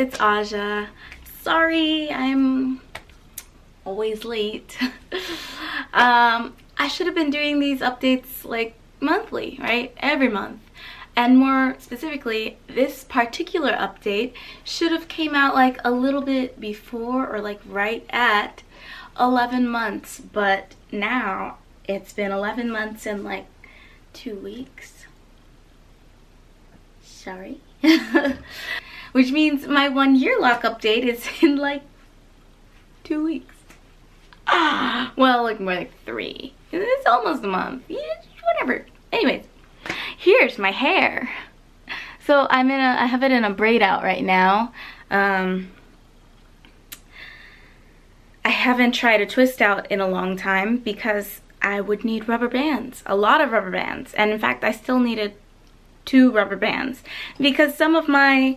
it's Aja. Sorry, I'm always late. I should have been doing these updates like monthly, right? Every month. And more specifically, this particular update should have came out like a little bit before or like right at 11 months. But now it's been 11 months and like 2 weeks. Sorry. Which means my 1 year lock update is in like 2 weeks. Well, like more like 3. It's almost a month. Yeah, whatever. Anyways, here's my hair. So I have it in a braid out right now. I haven't tried a twist out in a long time because I would need rubber bands, a lot of rubber bands. And in fact, I still needed 2 rubber bands because some of my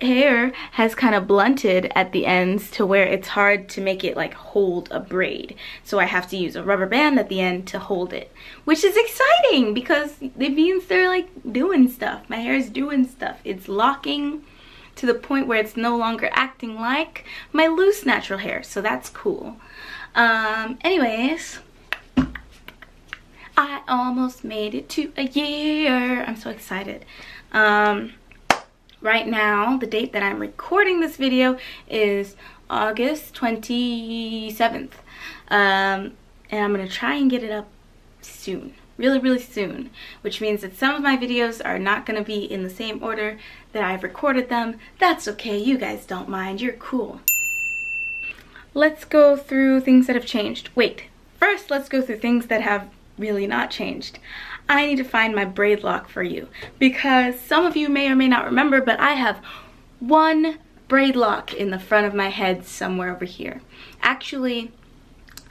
hair has kind of blunted at the ends to where it's hard to make it like hold a braid. So I have to use a rubber band at the end to hold it, which is exciting because it means they're like doing stuff. My hair is doing stuff. It's locking to the point where it's no longer acting like my loose natural hair. So that's cool. Anyways, I almost made it to a year. I'm so excited. Right now, the date that I'm recording this video is August 27th. And I'm gonna try and get it up soon. Really soon. Which means that some of my videos are not gonna be in the same order that I've recorded them. That's okay, you guys don't mind, you're cool. Let's go through things that have changed. Wait, first let's go through things that have really not changed. I need to find my Braidloc for you because some of you may or may not remember, but I have 1 Braidloc in the front of my head somewhere over here. Actually,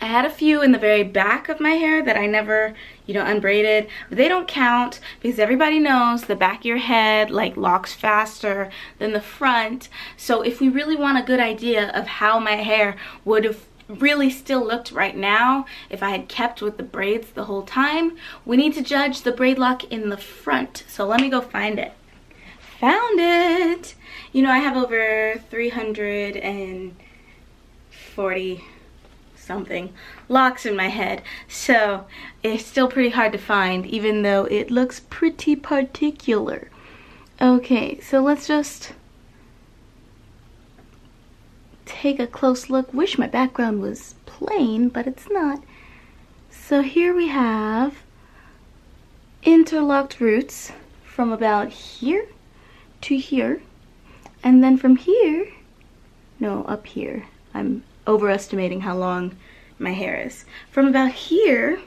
I had a few in the very back of my hair that I never, unbraided, but they don't count because everybody knows the back of your head like locks faster than the front. So if we really want a good idea of how my hair would have really still looked right now if I had kept with the braids the whole time, we need to judge the Braidloc in the front. So let me go find it. Found it! I have over 340 something locks in my head, so it's still pretty hard to find even though it looks pretty particular. Okay, so let's just take a close look. Wish my background was plain, but it's not. So here we have interlocked roots from about here to here, and then from here, no, up here. I'm overestimating how long my hair is. From about here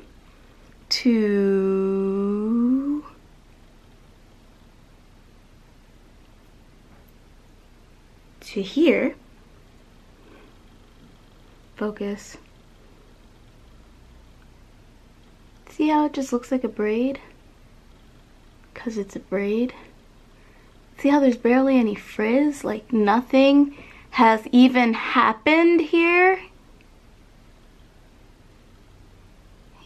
to here. Focus. See how it just looks like a braid? Because it's a braid. See how there's barely any frizz? Like nothing has even happened here?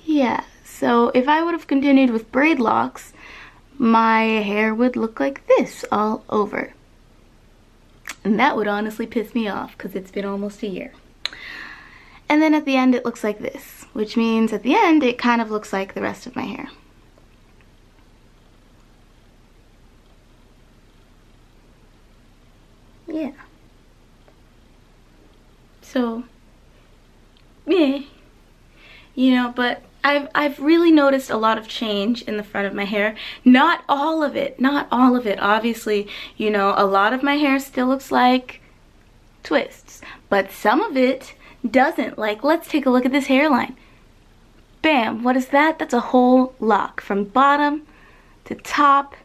Yeah, so if I would have continued with Braidlocs, my hair would look like this all over. And that would honestly piss me off because it's been almost a year. And then at the end it looks like this, which means at the end it kind of looks like the rest of my hair. Yeah. So, yeah. But I've really noticed a lot of change in the front of my hair. Not all of it, Obviously, a lot of my hair still looks like twists, but some of it doesn't. Like, let's take a look at this hairline. Bam, what is that? That's a whole lock from bottom to top.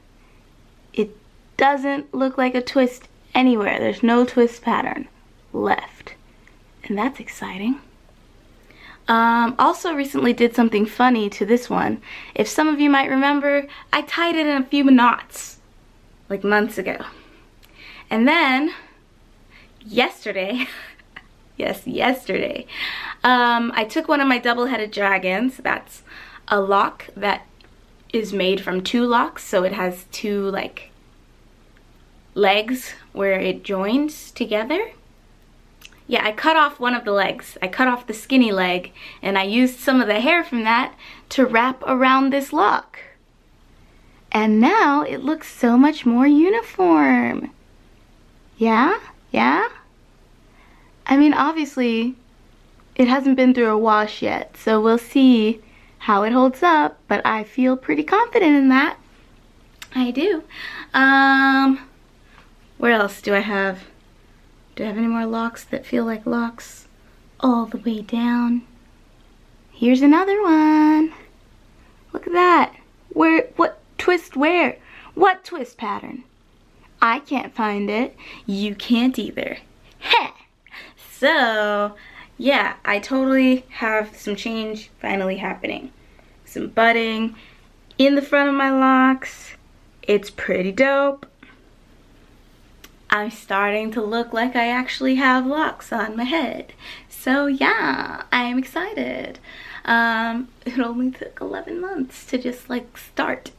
It doesn't look like a twist anywhere. There's no twist pattern left, and that's exciting. Also recently did something funny to this one. If some of you might remember, I tied it in a few knots like months ago, and then yesterday yes, yesterday, I took one of my double-headed dragons. That's a lock that is made from 2 locks, so it has 2 like legs where it joins together. Yeah, I cut off one of the legs. I cut off the skinny leg, and I used some of the hair from that to wrap around this lock. And now it looks so much more uniform. Yeah? Yeah? I mean, obviously, it hasn't been through a wash yet, so we'll see how it holds up, but I feel pretty confident in that. I do. Where else do I have? Do I have any more locks that feel like locks all the way down? Here's another one. Look at that. What twist where? What twist pattern? I can't find it. You can't either. Heh. So, yeah, I totally have some change finally happening. Some budding in the front of my locks. It's pretty dope. I'm starting to look like I actually have locks on my head. So yeah, I am excited. It only took 11 months to just like start.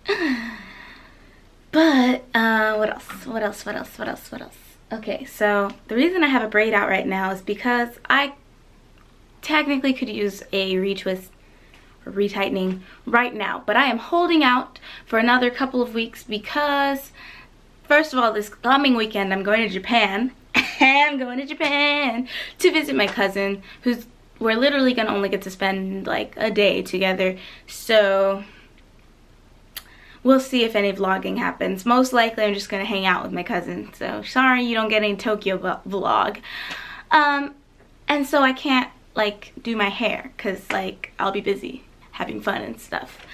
But what else? Okay, so the reason I have a braid out right now is because I technically could use a retwist or retightening right now, but I am holding out for another couple of weeks because first of all, this coming weekend I'm going to Japan. I'm going to Japan to visit my cousin, we're literally gonna only get to spend like a day together. So we'll see if any vlogging happens. Most likely I'm just gonna hang out with my cousin. So sorry you don't get any Tokyo vlog. And so I can't like do my hair because like I'll be busy having fun and stuff.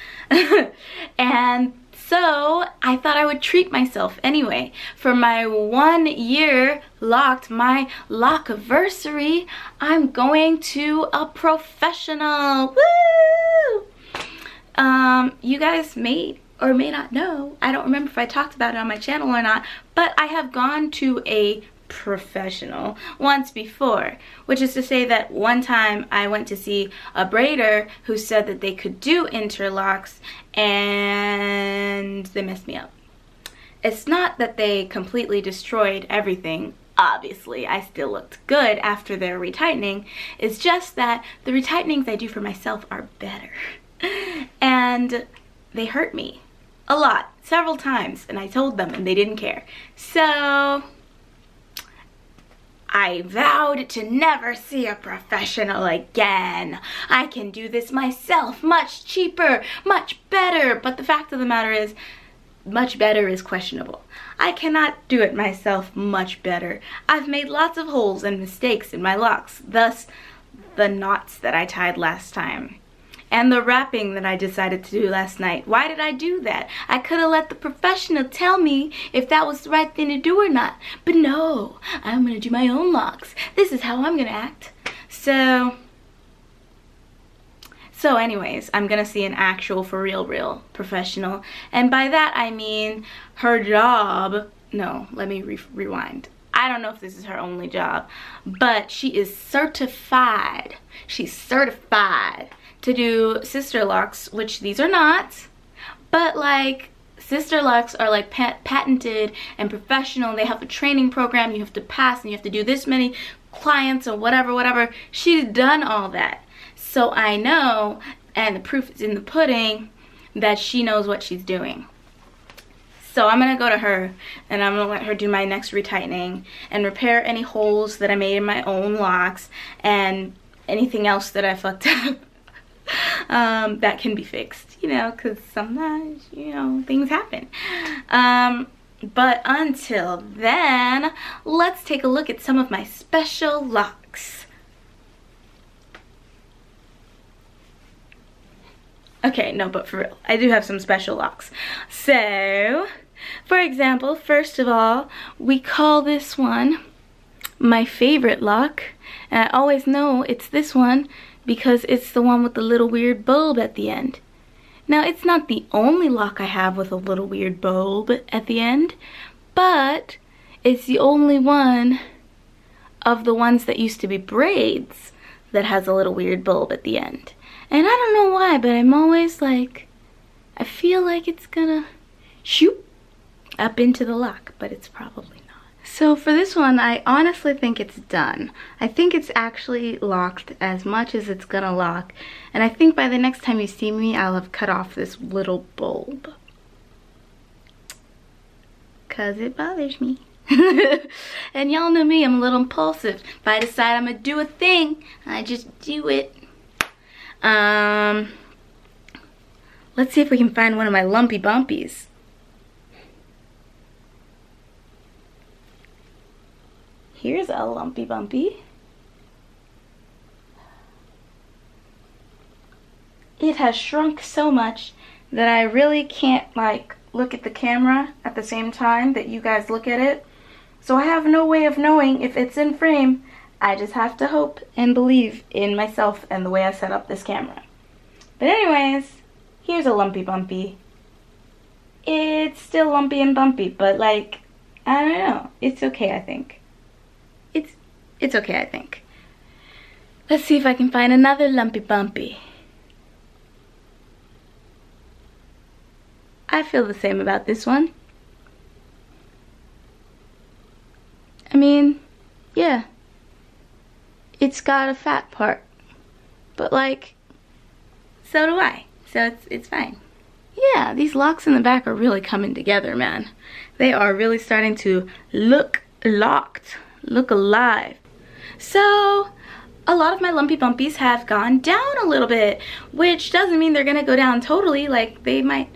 And so I thought I would treat myself anyway. For my 1 year locked, my lock-versary, I'm going to a professional. Woo! You guys may or may not know, I don't remember if I talked about it on my channel or not, but I have gone to a professional once before, which is to say that one time I went to see a braider who said that they could do interlocks and they messed me up. It's not that they completely destroyed everything. Obviously, I still looked good after their retightening. It's just that the retightenings I do for myself are better. And they hurt me a lot, several times, and I told them and they didn't care. So I vowed to never see a professional again. I can do this myself, much cheaper, much better. But the fact of the matter is, much better is questionable. I cannot do it myself much better. I've made lots of holes and mistakes in my locks, thus the knots that I tied last time. And the wrapping that I decided to do last night. Why did I do that? I could have let the professional tell me if that was the right thing to do or not. But no, I'm gonna do my own locks. This is how I'm gonna act. So anyways, I'm gonna see an actual for real professional. And by that I mean her job, no, let me rewind. I don't know if this is her only job, but she is certified. She's certified to do sister locks, which these are not, but like sister locks are like patented and professional. They have a training program you have to pass and you have to do this many clients or whatever. She's done all that. So I know, and the proof is in the pudding, that she knows what she's doing. So I'm gonna go to her and I'm gonna let her do my next retightening and repair any holes that I made in my own locks and anything else that I fucked up. That can be fixed, you know, because sometimes, you know, things happen. But until then, let's take a look at some of my special locks. Okay, no, but for real, I do have some special locks. So, for example, first of all, we call this one my favorite lock. And I always know it's this one because it's the one with the little weird bulb at the end. Now, it's not the only lock I have with a little weird bulb at the end, but it's the only one of the ones that used to be braids that has a little weird bulb at the end. And I don't know why, but I'm always like, I feel like it's gonna shoot. up into the lock, but it's probably not. So for this one, I honestly think it's done. I think it's actually locked as much as it's gonna lock. And I think by the next time you see me, I'll have cut off this little bulb. Cause it bothers me. And y'all know me, I'm a little impulsive. If I decide I'm gonna do a thing, I just do it. Let's see if we can find one of my lumpy bumpies. Here's a lumpy bumpy. It has shrunk so much that I really can't like look at the camera at the same time that you guys look at it. So I have no way of knowing if it's in frame. I just have to hope and believe in myself and the way I set up this camera. But anyways, here's a lumpy bumpy. It's still lumpy and bumpy, but like, I don't know. It's okay, I think. It's okay, I think. Let's see if I can find another lumpy bumpy. I feel the same about this one. I mean, yeah. It's got a fat part. But like, so do I. So it's fine. Yeah, these locks in the back are really coming together, man. They are really starting to look locked, look alive. So, a lot of my lumpy bumpies have gone down a little bit, which doesn't mean they're gonna go down totally. Like, they might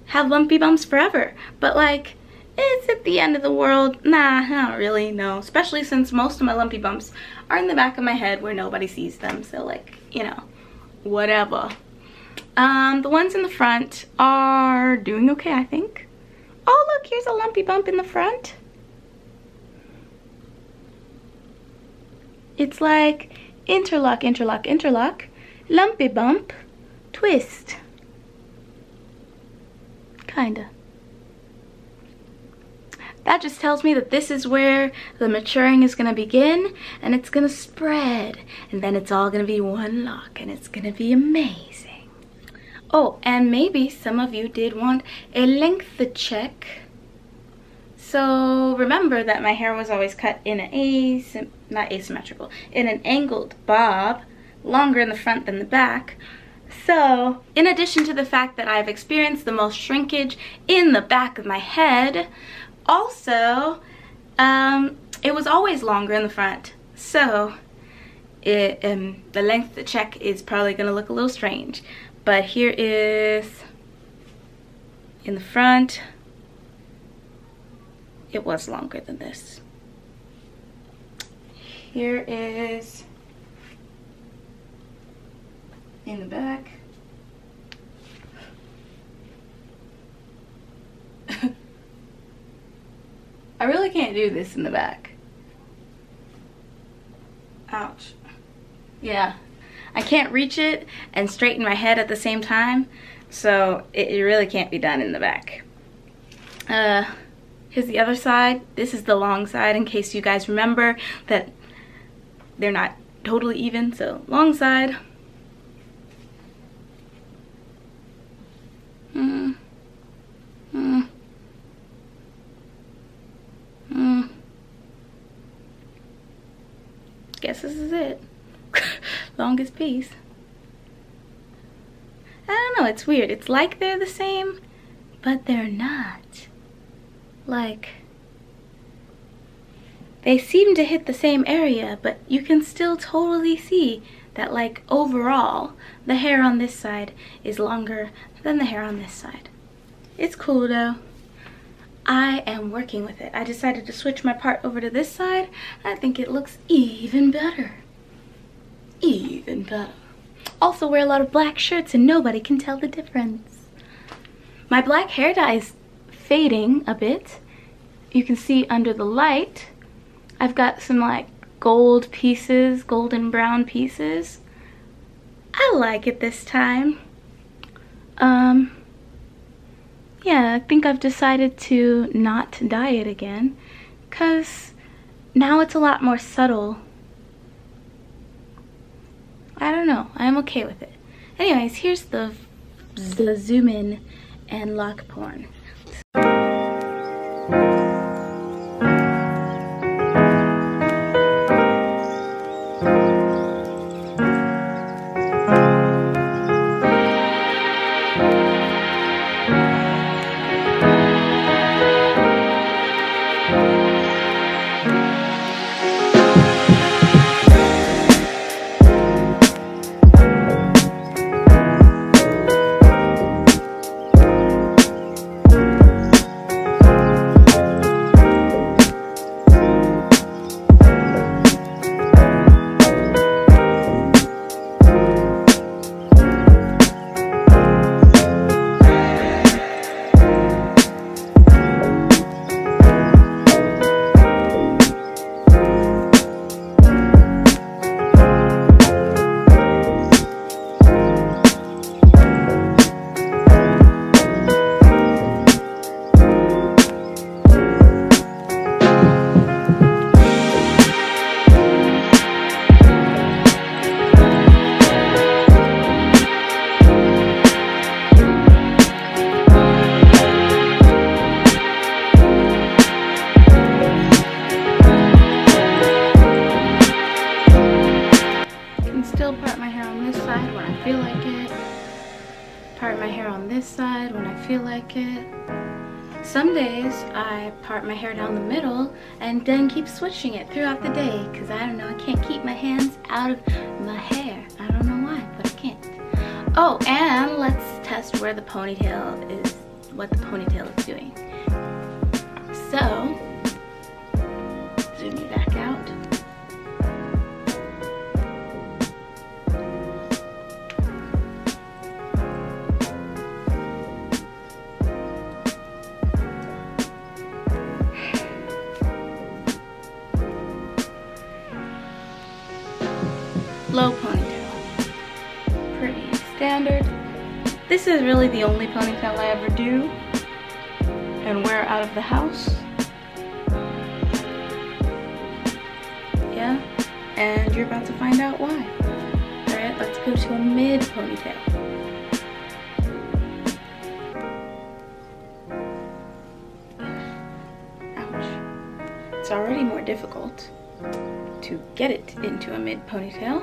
have lumpy bumps forever. But like, it's at the end of the world. Nah, not really, no. Especially since most of my lumpy bumps are in the back of my head where nobody sees them. So like, you know, whatever. The ones in the front are doing okay, I think. Oh, look, here's a lumpy bump in the front. It's like interlock, interlock, interlock, lumpy bump, twist. Kinda. That just tells me that this is where the maturing is gonna begin, and it's gonna spread, and then it's all gonna be one lock, and it's gonna be amazing. Oh, and maybe some of you did want a length check. So remember that my hair was always cut in an not asymmetrical, in an angled bob, longer in the front than the back. So in addition to the fact that I've experienced the most shrinkage in the back of my head, also it was always longer in the front. So the length check is probably gonna look a little strange. But here is in the front. It was longer than this. Here is in the back. I really can't do this in the back. Ouch. Yeah, I can't reach it and straighten my head at the same time, so it really can't be done in the back. Here's the other side. This is the long side, in case you guys remember that they're not totally even. So long side. Guess this is it. Longest piece. I don't know, it's weird. It's like they're the same, but they're not. Like, they seem to hit the same area, but you can still totally see that, like, overall, the hair on this side is longer than the hair on this side. It's cool though. I am working with it. I decided to switch my part over to this side. I think it looks even better. Even better. Also wear a lot of black shirts and nobody can tell the difference. My black hair dye is fading a bit. You can see under the light I've got some like gold pieces, golden brown pieces. I like it this time. Yeah, I think I've decided to not dye it again because now it's a lot more subtle. I don't know, I'm okay with it. Anyways, here's the zoom in and lock porn. my hair on this side when I feel like it. Some days I part my hair down the middle and then keep switching it throughout the day because I don't know, I can't keep my hands out of my hair. I don't know why, but I can't. Oh, and let's test where the ponytail is, what the ponytail is doing. So, zoom you back out. Low ponytail, pretty standard. This is really the only ponytail I ever do and wear out of the house. Yeah, and you're about to find out why. Alright, let's go to a mid ponytail. Ouch. It's already more difficult to get it into a mid ponytail.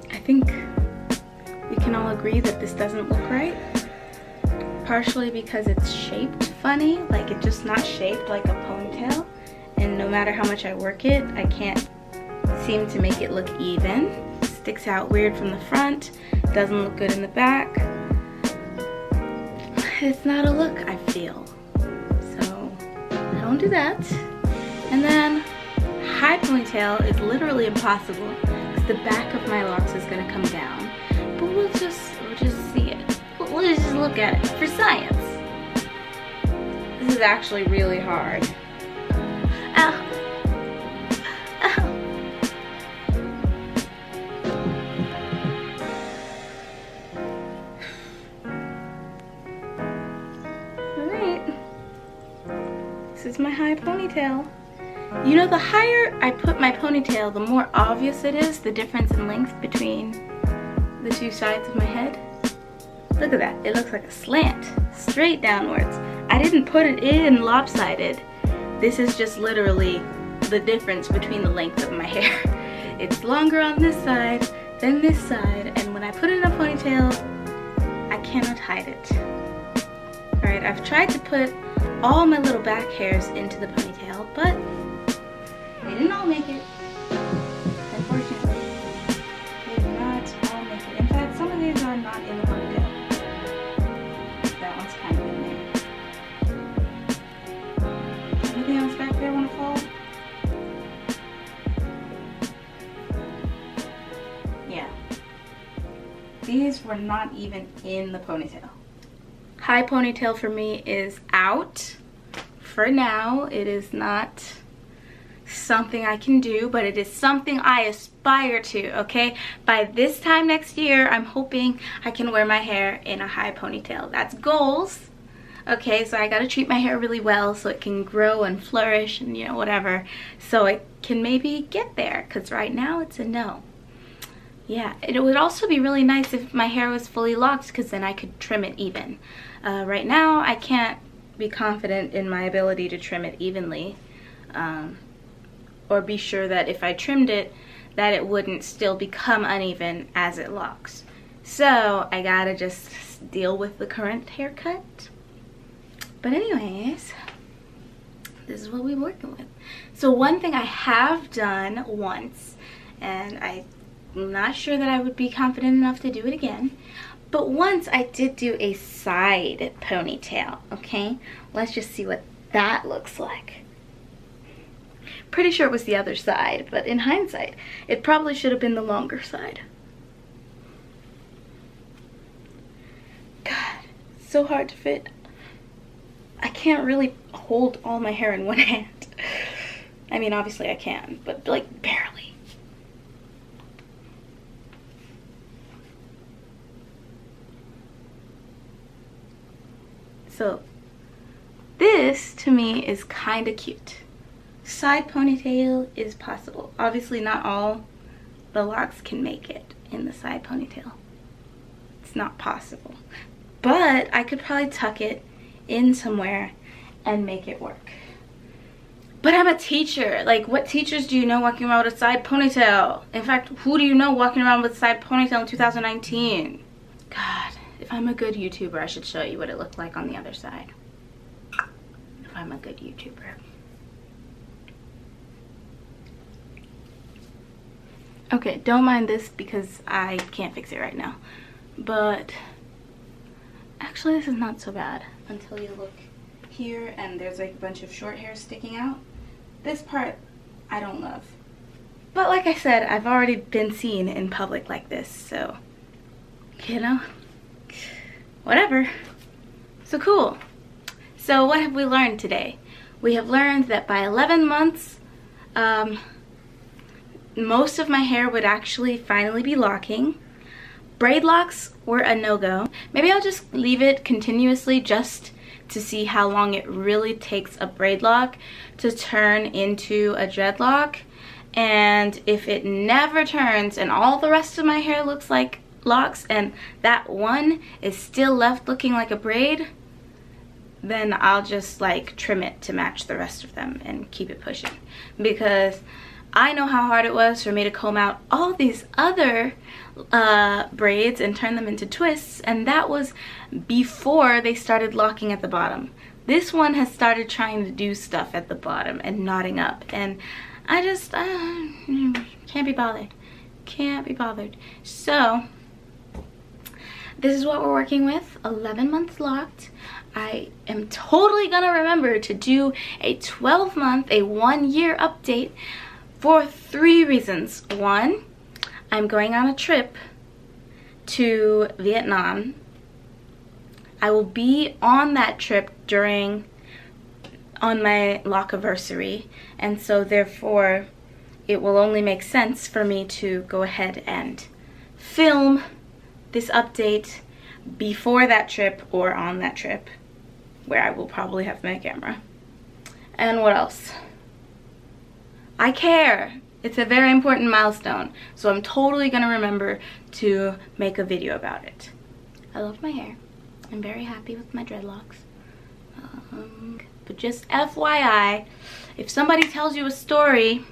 I think we can all agree that this doesn't look right. Partially because it's shaped funny, like it's just not shaped like a ponytail. And no matter how much I work it, I can't seem to make it look even. Sticks out weird from the front, doesn't look good in the back. It's not a look I feel. So I don't do that. And then high ponytail is literally impossible. The back of my locks is gonna come down, but we'll just see it. We'll just look at it for science. This is actually really hard. Ow. Ow. All right. This is my high ponytail. You know, the higher I put my ponytail, the more obvious it is, the difference in length between the two sides of my head. Look at that, it looks like a slant, straight downwards. I didn't put it in lopsided. This is just literally the difference between the length of my hair. It's longer on this side than this side, and when I put it in a ponytail, I cannot hide it. All right, I've tried to put all my little back hairs into the ponytail, but they didn't all make it, unfortunately. They did not all make it. In fact, some of these are not in the ponytail. That one's kind of in there. Anything else back there want to fall? Yeah. These were not even in the ponytail. High ponytail for me is out. For now, it is not something I can do, but it is something I aspire to, okay? By this time next year, I'm hoping I can wear my hair in a high ponytail. That's goals, okay? So I gotta treat my hair really well so it can grow and flourish and, you know, whatever, so it can maybe get there, because right now it's a no. Yeah, it would also be really nice if my hair was fully locked, because then I could trim it even. Right now, I can't be confident in my ability to trim it evenly. Or be sure that if I trimmed it, that it wouldn't still become uneven as it locks. So I gotta just deal with the current haircut. But anyways, this is what we're working with. So one thing I have done once, and I'm not sure that I would be confident enough to do it again, but once I did do a side ponytail, okay? Let's just see what that looks like. Pretty sure it was the other side, but in hindsight, it probably should have been the longer side. God, so hard to fit. I can't really hold all my hair in one hand. I mean, obviously I can, but like barely. So this to me is kind of cute. Side ponytail is possible. Obviously not all the locks can make it in the side ponytail. It's not possible. But I could probably tuck it in somewhere and make it work. But I'm a teacher. Like, what teachers do you know walking around with a side ponytail? In fact, who do you know walking around with a side ponytail in 2019? God, if I'm a good YouTuber, I should show you what it looked like on the other side. If I'm a good YouTuber. Okay, don't mind this because I can't fix it right now. But actually, this is not so bad until you look here and there's like a bunch of short hair sticking out. This part I don't love. But like I said, I've already been seen in public like this, so you know, whatever. So cool. So what have we learned today? We have learned that by 11 months, most of my hair would actually finally be locking. Braid locks were a no-go. Maybe I'll just leave it continuously just to see how long it really takes a braid lock to turn into a dreadlock. And if it never turns and all the rest of my hair looks like locks and that one is still left looking like a braid, then I'll just like trim it to match the rest of them and keep it pushing. Because I know how hard it was for me to comb out all these other braids and turn them into twists, and that was before they started locking at the bottom. This one has started trying to do stuff at the bottom and knotting up, and I just can't be bothered. Can't be bothered. So this is what we're working with. 11 months locked. I am totally gonna remember to do a 12-month, a 1-year update for 3 reasons. 1, I'm going on a trip to Vietnam. I will be on that trip on my lockiversary, and so therefore it will only make sense for me to go ahead and film this update before that trip or on that trip, where I will probably have my camera. And what else? I care. It's a very important milestone, so I'm totally gonna remember to make a video about it. I love my hair. I'm very happy with my dreadlocks. But just FYI, if somebody tells you a story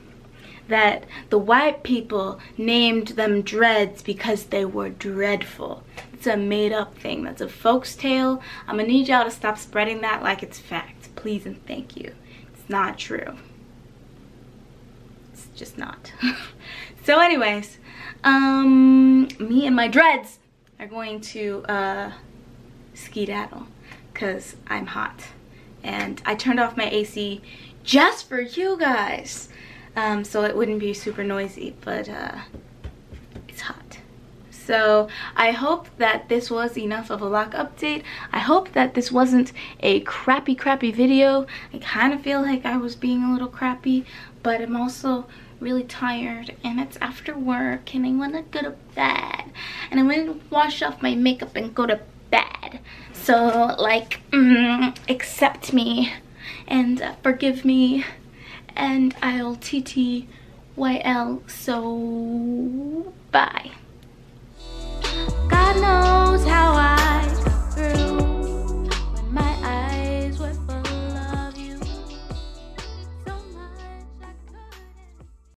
that the white people named them dreads because they were dreadful, it's a made-up thing. That's a folk's tale. I'm gonna need y'all to stop spreading that like it's fact. Please and thank you. It's not true. It's just not. So anyways, me and my dreads are going to skedaddle because I'm hot. And I turned off my AC just for you guys, so it wouldn't be super noisy, but it's hot. So I hope that this was enough of a lock update. I hope that this wasn't a crappy video. I kind of feel like I was being a little crappy, but I'm also really tired and it's after work and I want to go to bed. And I want to wash off my makeup and go to bed. So like, accept me and forgive me, and I'll TTYL, so bye.